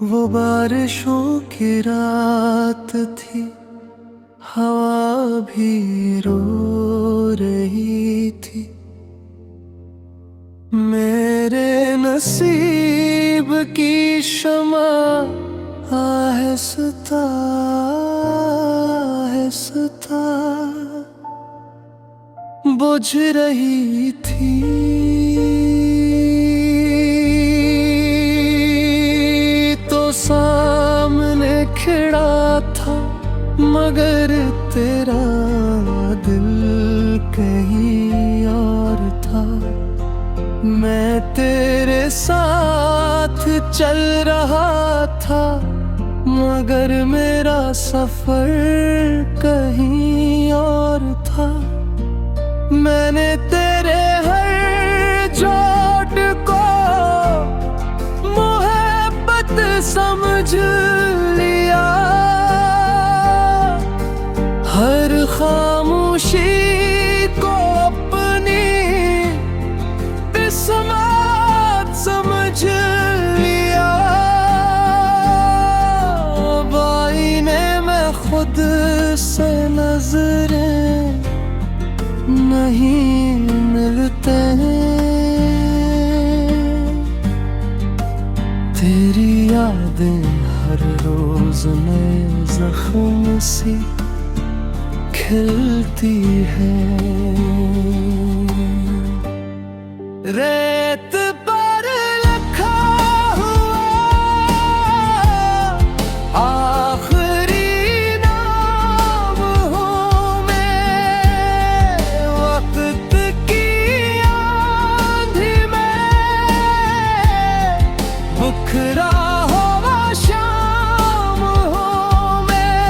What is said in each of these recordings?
वो बारिशों की रात थी, हवा भी रो रही थी। मेरे नसीब की शमा आहिस्ता आहिस्ता बुझ रही थी। तो सामने खड़ा था, मगर तेरा दिल कहीं और था। मैं तेरे साथ चल रहा था, मगर मेरा सफर कहीं और था। मैंने तेरे हर चोट को मोहब्बत समझ लिया, हर खामोशी को अपनी किस्मत समझ लिया। अब आईने में खुद से नजरें नहीं मिलते हैं। तेरी यादें हर रोज नए जख्म सी खिलती है। रेत पर लिखा हुआ आखिरी नाम हूँ मैं, वक्त की आंधी में बुखरा हुआ शाम हूँ मैं,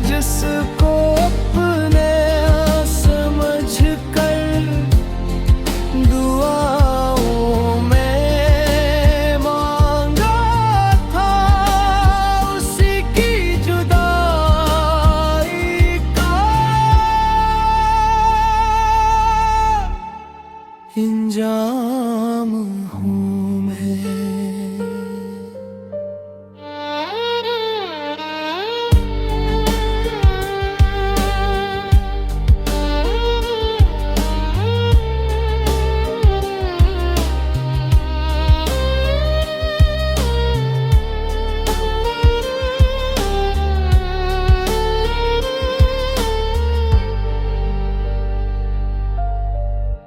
जिसको अपने समझ कर दुआओं में मांगा था, उसी की जुदाई का इंजाम हूँ मैं।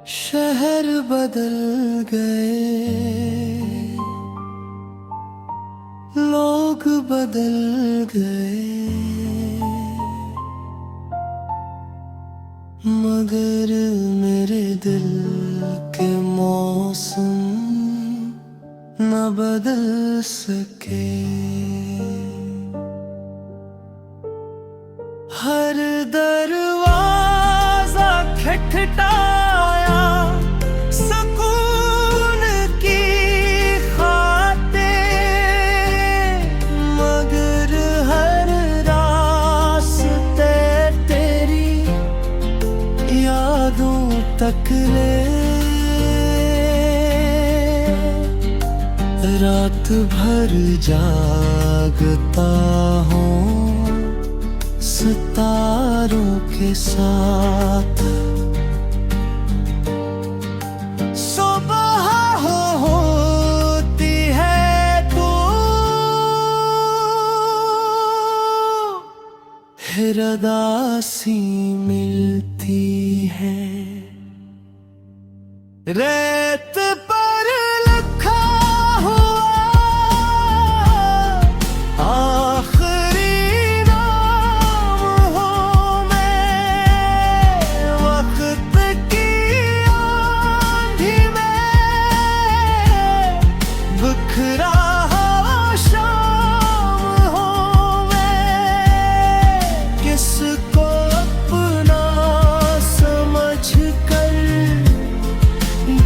शहर बदल गए, लोग बदल गए, मगर मेरे दिल के मौसम न बदल सके। हर दरवाजा खटखटाया सुकून की खातिर, मगर हर रास्ते तेरी यादों तक ले। रात भर जागता हूँ सितारों के साथ, सुबह होती है तो फिर उदासी मिलती है। रेत पर लिखा हुआ आखिरी नाम हूँ मैं, वक्त की आंधी में बिखरा हुआ शाम हूँ मैं, किसको अपना समझ कर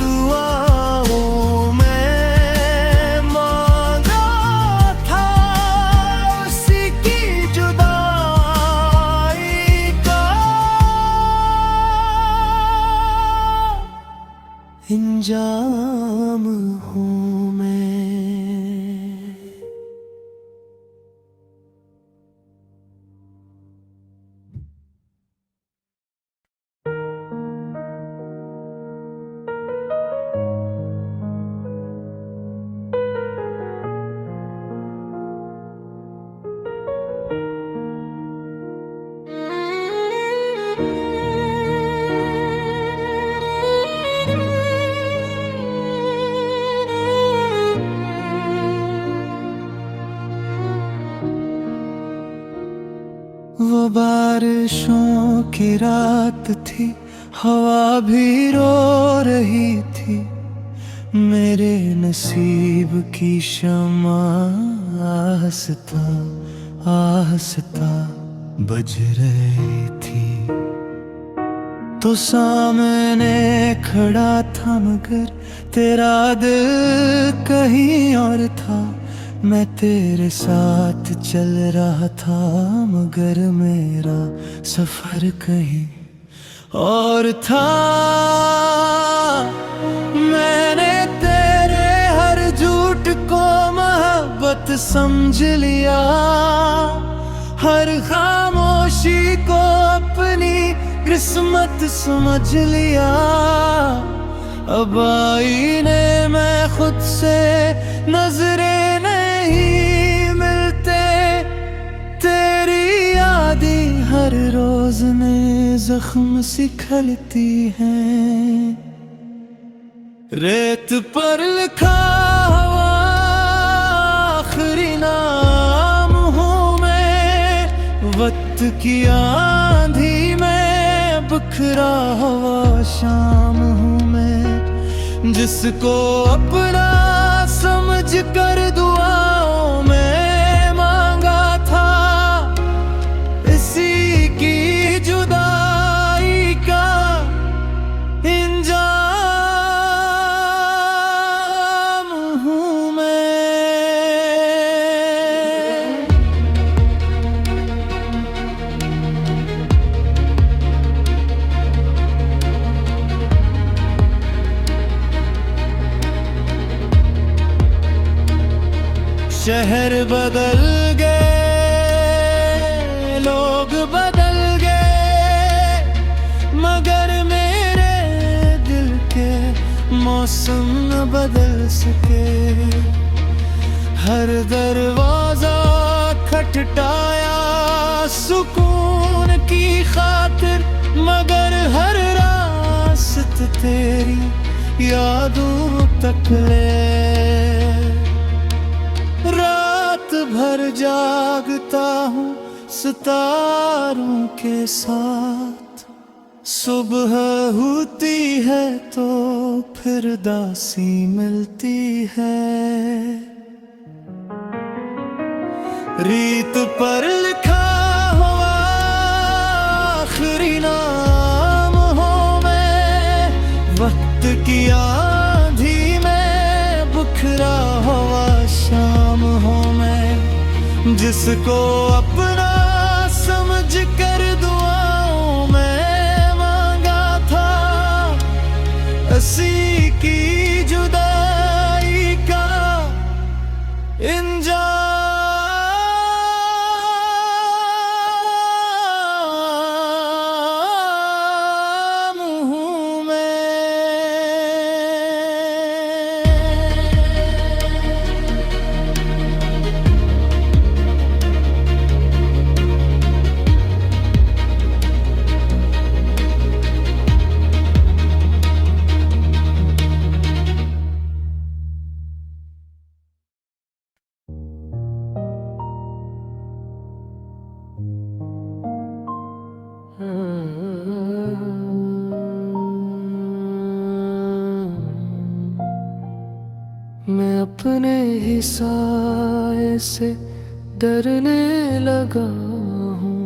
दुआओं में मांगा था, उसी की जुदाई का इंजाम हूँ मैं। बारिशों की रात थी, हवा भी रो रही थी। मेरे नसीब की शम्मा आहिस्ता आहिस्ता बुझ रही थी। तो सामने खड़ा था मगर तेरा दिल कहीं और था। मैं तेरे साथ चल रहा था मगर मेरा सफर कहीं और था। मैंने तेरे हर झूठ को मोहब्बत समझ लिया, हर खामोशी को अपनी किस्मत समझ लिया। अब आईने में खुद से नजरें नहीं मिलते, तेरी यादें हर रोज नए जख्म सी खलती हैं। रेत पर लिखा हुआ आखिरी नाम हूँ मैं, वक्त की आंधी में बिखरा हुआ शाम हूँ मैं। जिसको अपना समझ कर दुआओं में मांगा था, इसी की जुदाई का इंजाम हूँ मैं। शहर बदल गए, लोग बदल गए, मगर मेरे दिल के मौसम न बदल सके। हर दरवाजा खटखटाया सुकून की खातिर, मगर हर रास्त तेरी यादों तक ले। रात भर जागता हूँ सितारों के साथ, सुबह होती है तो फिर दासी मिलती है। रीत पर लिखा हुआ आखिरी नाम हूँ मैं, वक्त की आंधी में बिखरा हुआ शाम हूँ मैं। जिसको अपना समझ कर दुआओं में मांगा था, इसी की जुदाई का इंजाम हूँ मैं। मैं अपने ही साए से डरने लगा हूँ,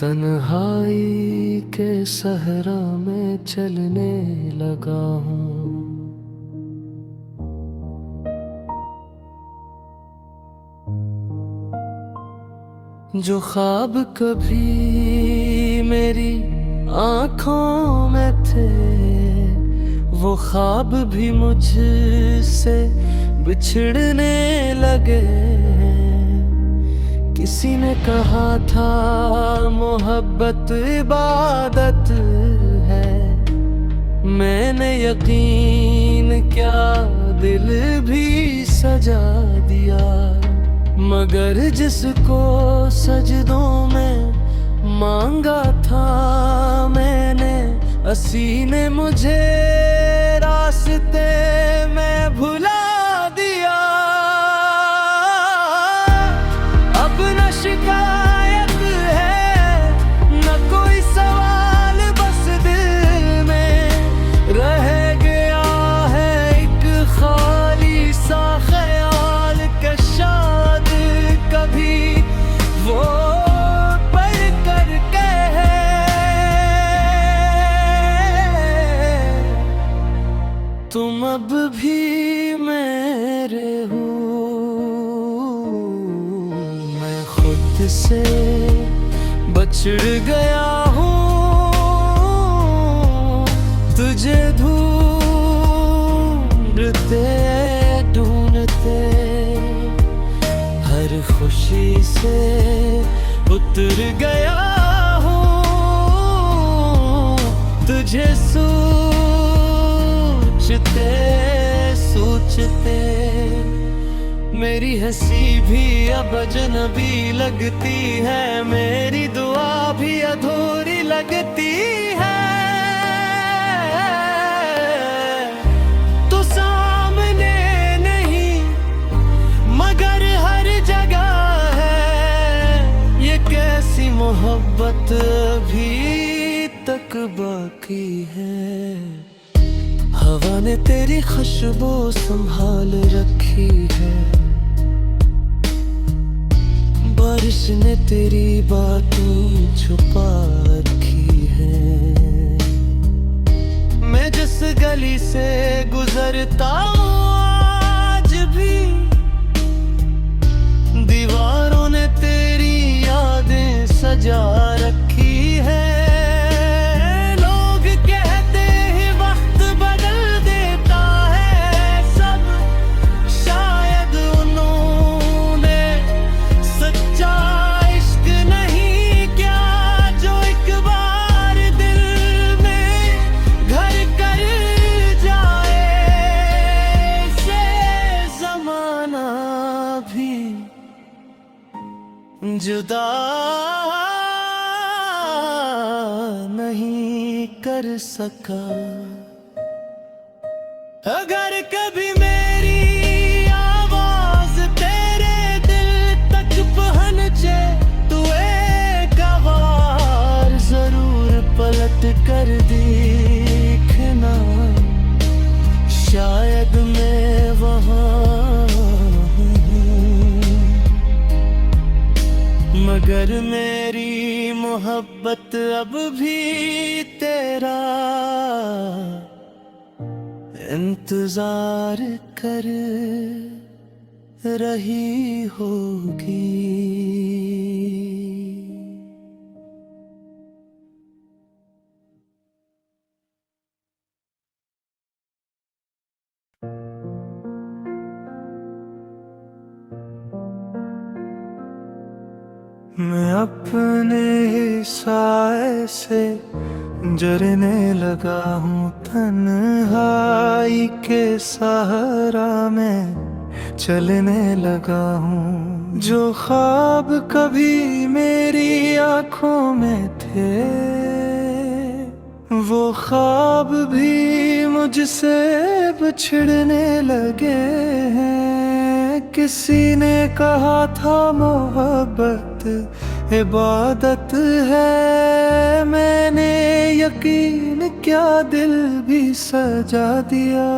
तन्हाई के सहरा में चलने लगा हूँ। जो ख्वाब कभी मेरी आँखों में थे, वो ख्वाब भी मुझसे बिछड़ने लगे। किसी ने कहा था मोहब्बत इबादत है, मैंने यकीन क्या दिल भी सजा दिया। मगर जिसको सजदों में मांगा था मैंने, हंसी ने मुझे रास्ते में भुला दिया। अब न शिकायत है तुम अब भी मेरे हो। मैं खुद से बछड़ गया हूँ, तुझे ढूंढते ढूंढते हर खुशी से उतर गया हूँ। तुझे सोचते सोचते मेरी हंसी भी अब अजनबी लगती है, मेरी दुआ भी अधूरी लगती है। तू सामने नहीं मगर हर जगह है, ये कैसी मोहब्बत अभी तक बाकी है। हवा ने तेरी खुशबू संभाल रखी है, बारिश ने तेरी बातें छुपा रखी है। मैं जिस गली से गुजरता हूँ आज भी दीवारों ने तेरी यादें सजा रखी है। जुदा नहीं कर सका। अगर कभी मेरी आवाज तेरे दिल तक पहुंचे तो एक बार जरूर पलट कर देखना, शायद मैं वहाँ मगर मेरी मोहब्बत अब भी तेरा इंतजार कर रही होगी। मैं अपने ही साए से जरने लगा हूँ, तन्हाई के सहारा में चलने लगा हूँ। जो ख्वाब कभी मेरी आँखों में थे वो ख्वाब भी मुझसे बिछड़ने लगे हैं। किसी ने कहा था मोहब्बत इबादत है, मैंने यकीन क्या दिल भी सजा दिया।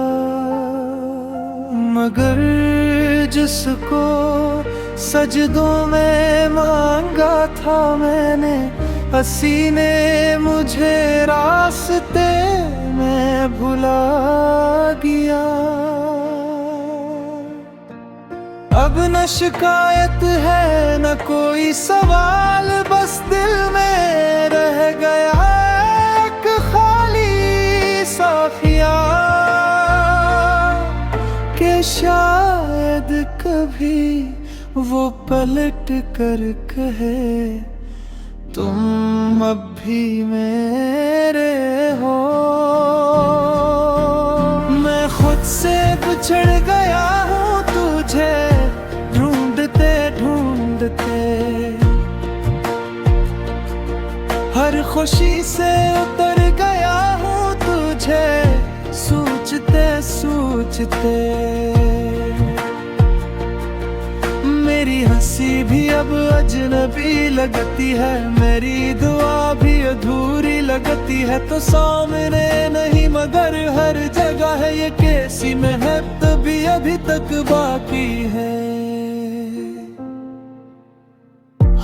मगर जिसको सजदों में मांगा था मैंने, हंसी ने मुझे रास्ते में भुला गया। अब न शिकायत है न कोई सवाल, बस दिल में रह गया एक खाली सा ख्याल कि शायद कभी वो पलट कर कहे तुम अब भी मेरे हो। मैं खुद से बिछड़ गया हूँ, तुझे ढूंढते ढूंढते हर खुशी से उतर गया हूँ। तुझे सोचते सोचते मेरी हंसी भी अब अजनबी लगती है, मेरी दुआ भी अधूरी लगती है। तो सामने नहीं मगर हर जगह है, ये कैसी महक भी अभी तक बाकी है।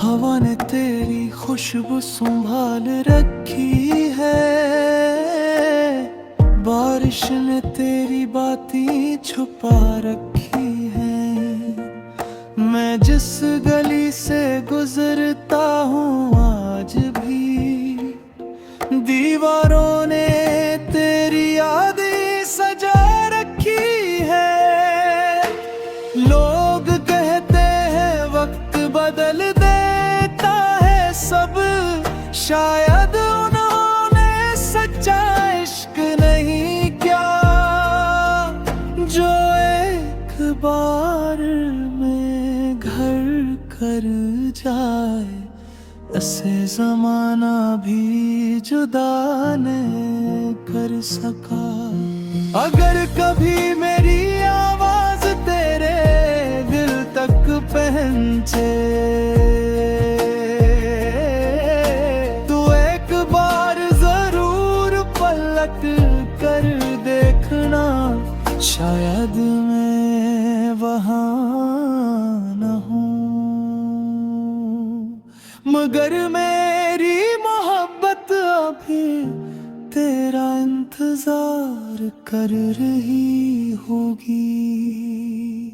हवा ने तेरी खुशबू संभाल रखी है, बारिश ने तेरी बातें छुपा रखी हैं। मैं जिस गली से गुजरता हूँ आज भी दीवारों ने तेरी यादें सजा रखी है। लोग कहते हैं वक्त बदल देता है सब, शायद उन्होंने सच्चा इश्क नहीं क्या जो एक बार में घर कर जाए, ऐसे जमाना भी जुदा नहीं कर सका। अगर कभी मेरी आवाज तेरे दिल तक पहुंचे तो एक बार जरूर पलट कर देखना, शायद मैं वहां न हूं मगर मेरी मोहब्बत अभी तेरा इंतजार कर रही होगी।